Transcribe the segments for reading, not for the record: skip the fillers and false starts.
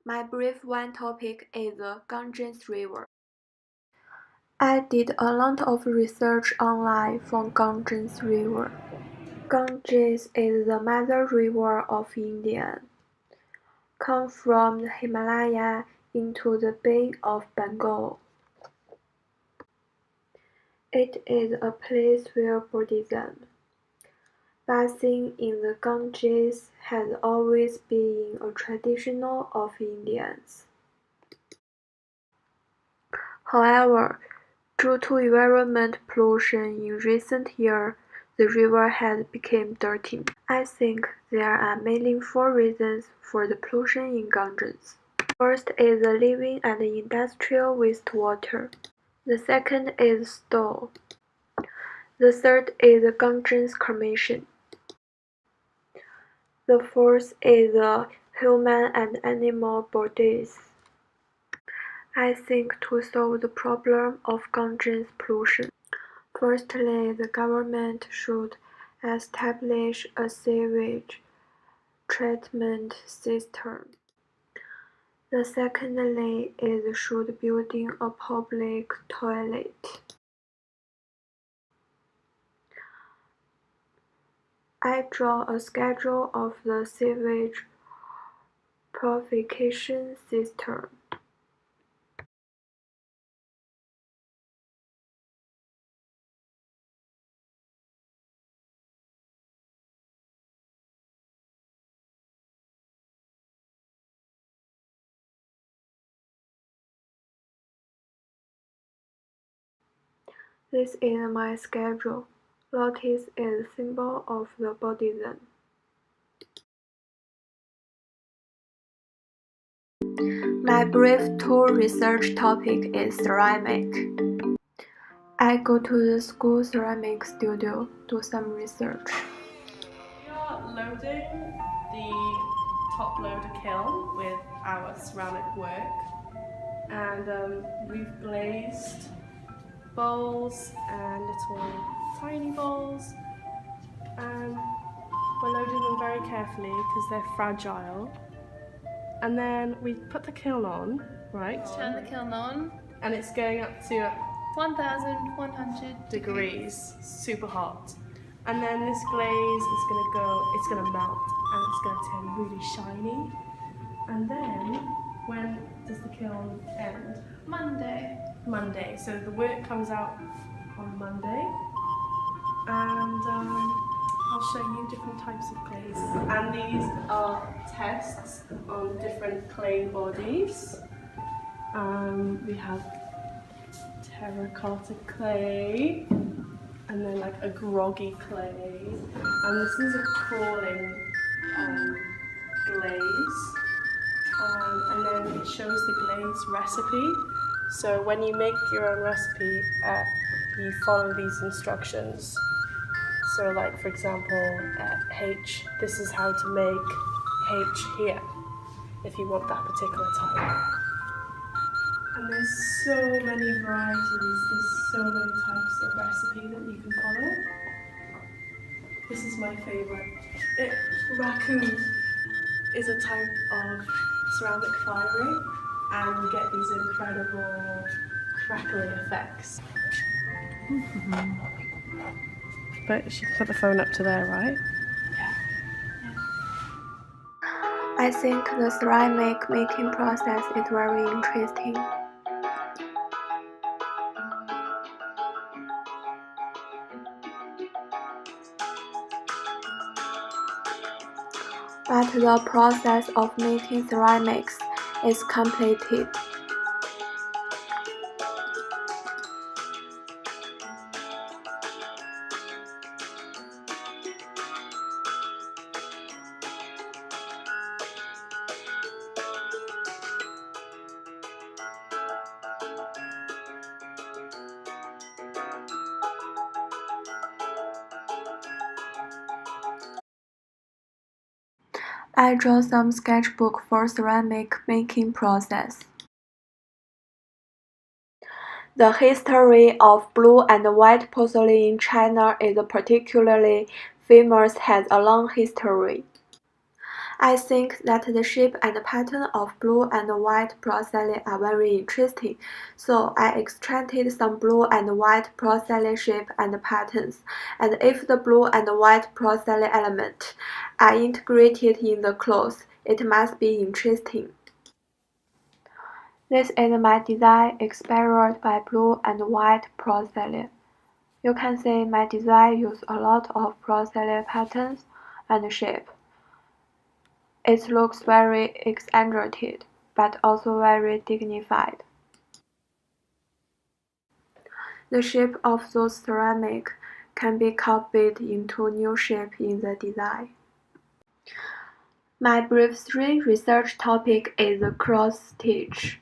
My brife1 topic is the Ganges River. I did a lot of research online for Ganges River. Ganges is the mother river of India. Comes from the Himalaya into the Bay of Bengal. It is a place where Buddhism, bathing in the Ganges, has always been a tradition of Indians. However, due to environment pollution in recent years, the river has become dirty. I think there are meaningful reasons for the pollution in Ganges. First is the living and industrial wastewater. The second is store. The third is the Ganges Commission. The fourth is the human and animal bodies. I think to solve the problem of Ganges pollution, firstly, the government should establish a sewage treatment system. The secondly is should building a public toilet. I draw a schedule of the sewage purification system. This is my schedule. Lotus is symbol of the Buddhism. My brife2 research topic is ceramic. I go to the school ceramic studio, do some research. We are loading the top loader kiln with our ceramic work, and we've glazed bowls and little tiny bowls, and we're loading them very carefully because they're fragile. And then we put the kiln on, right? Turn the kiln on. And it's going up to 1100 degrees, super hot. And then this glaze is it's gonna melt, and it's gonna turn really shiny. And then, when does the kiln end? Monday. So the work comes out on Monday. And I'll show you different types of glaze. And these are tests on different clay bodies. We have terracotta clay, and then like a groggy clay, and this is a crawling glaze, and then it shows the glaze recipe. So when you make your own recipe, you follow these instructions. So like for example, H, this is how to make H here, if you want that particular type. And there's so many varieties, there's so many types of recipe that you can follow. This is my favourite. Raccoon is a type of ceramic firing, and you get these incredible crackling effects. But she can put the phone up to there, right? I think the ceramic making process is very interesting. But the process of making ceramics is completed. I draw some sketchbook for ceramic making process. The history of blue and white porcelain in China is particularly famous, has a long history. I think that the shape and pattern of blue and white porcelain are very interesting, so I extracted some blue and white porcelain shape and patterns, and if the blue and white porcelain element are integrated in the cloth, it must be interesting. This is my design inspired by blue and white porcelain. You can see my design uses a lot of porcelain patterns and shape. It looks very exaggerated, but also very dignified. The shape of those ceramic can be copied into new shape in the design. My brife3 research topic is cross stitch.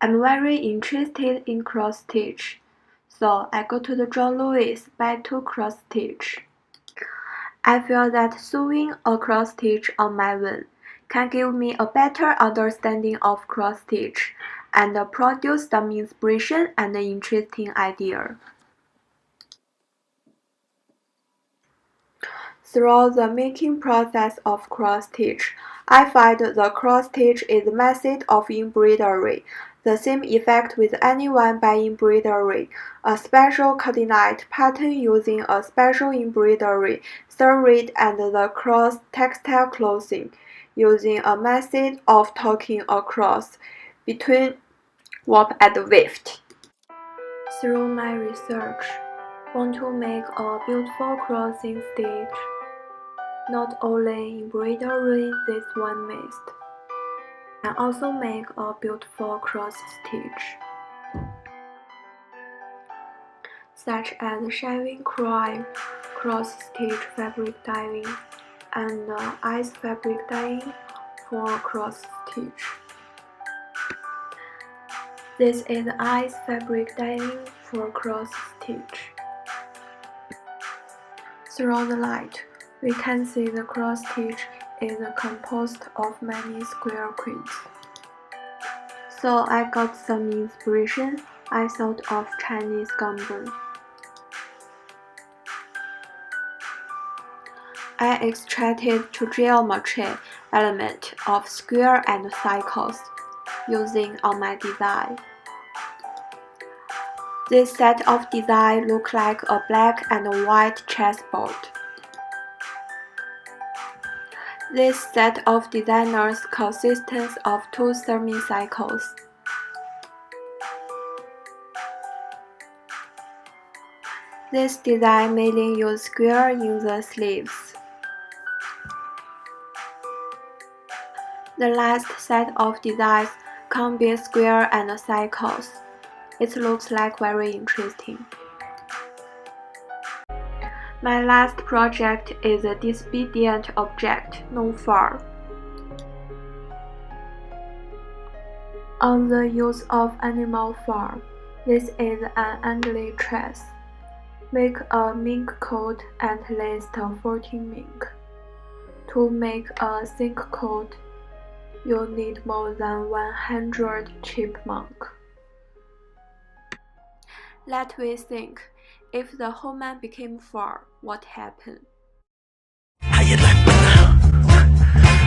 I'm very interested in cross stitch, so I go to the John Lewis buy 2 cross stitch. I feel that sewing a cross stitch on my own can give me a better understanding of cross stitch and produce some inspiration and interesting idea. Throughout the making process of cross stitch, I find the cross stitch is a method of embroidery. The same effect with anyone by embroidery, a special coordinate pattern using a special embroidery, thread and the cross textile clothing, using a method of talking across between warp and weft. Through my research, want to make a beautiful crossing stitch. Not only embroidery this one mist, can also make a beautiful cross stitch, such as shaving crime, cross stitch fabric dyeing, and ice fabric dyeing for cross stitch. This is ice fabric dyeing for cross stitch. Through the light, we can see the cross stitch is composed of many square quills. So I got some inspiration. I thought of Chinese gunpowder. I extracted two geometry elements of square and cycles using on my design. This set of design look like a black and white chessboard. This set of designers consists of two semicircles. This design mainly uses square in the sleeves. The last set of designs combine square and circles. It looks like very interesting. My last project is a disobedient object, no fur. On the use of animal fur, this is an ugly tress. Make a mink coat at least 14 mink. To make a thick coat, you need more than 100 chipmunk. Let me think, if the whole man became fur, what happened? How you like me now?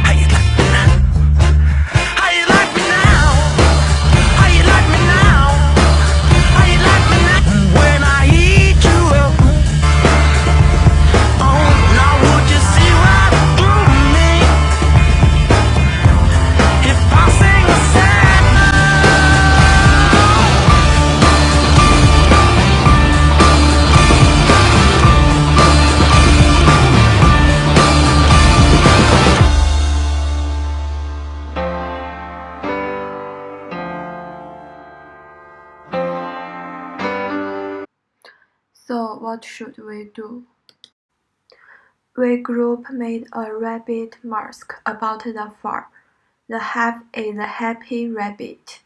How you like me now? How you like me now? How you like me now? How you like me now? When I eat you up, oh, now would you see right through me? If I sing a sad So what should we do? We group made a rabbit mask about the fur. The half is a happy rabbit.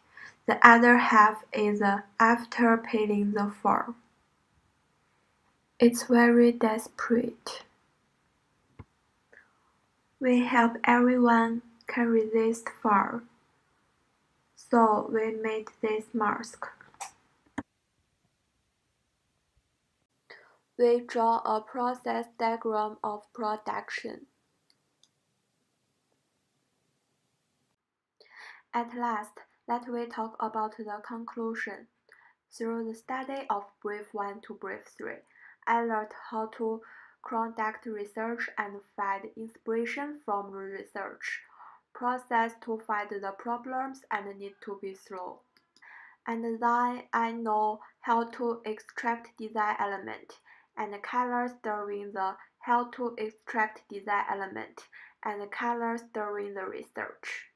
The other half is after peeling the fur. It's very desperate. We help everyone can resist fur. So we made this mask. We draw a process diagram of production. At last, let we talk about the conclusion. Through the study of brife1 to brife3, I learned how to conduct research and find inspiration from the research process to find the problems and need to be solved. And then I know how to extract design element and colors during the how to extract design element and colors during the research.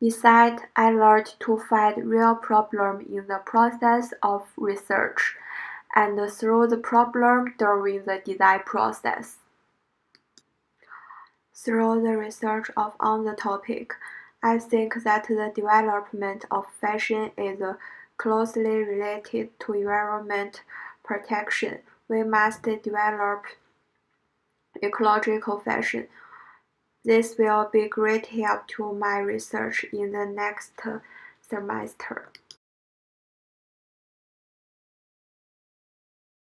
Besides, I learned to find real problem in the process of research and solve the problem during the design process. Through the research on the topic, I think that the development of fashion is closely related to environment protection. We must develop ecological fashion. This will be great help to my research in the next semester.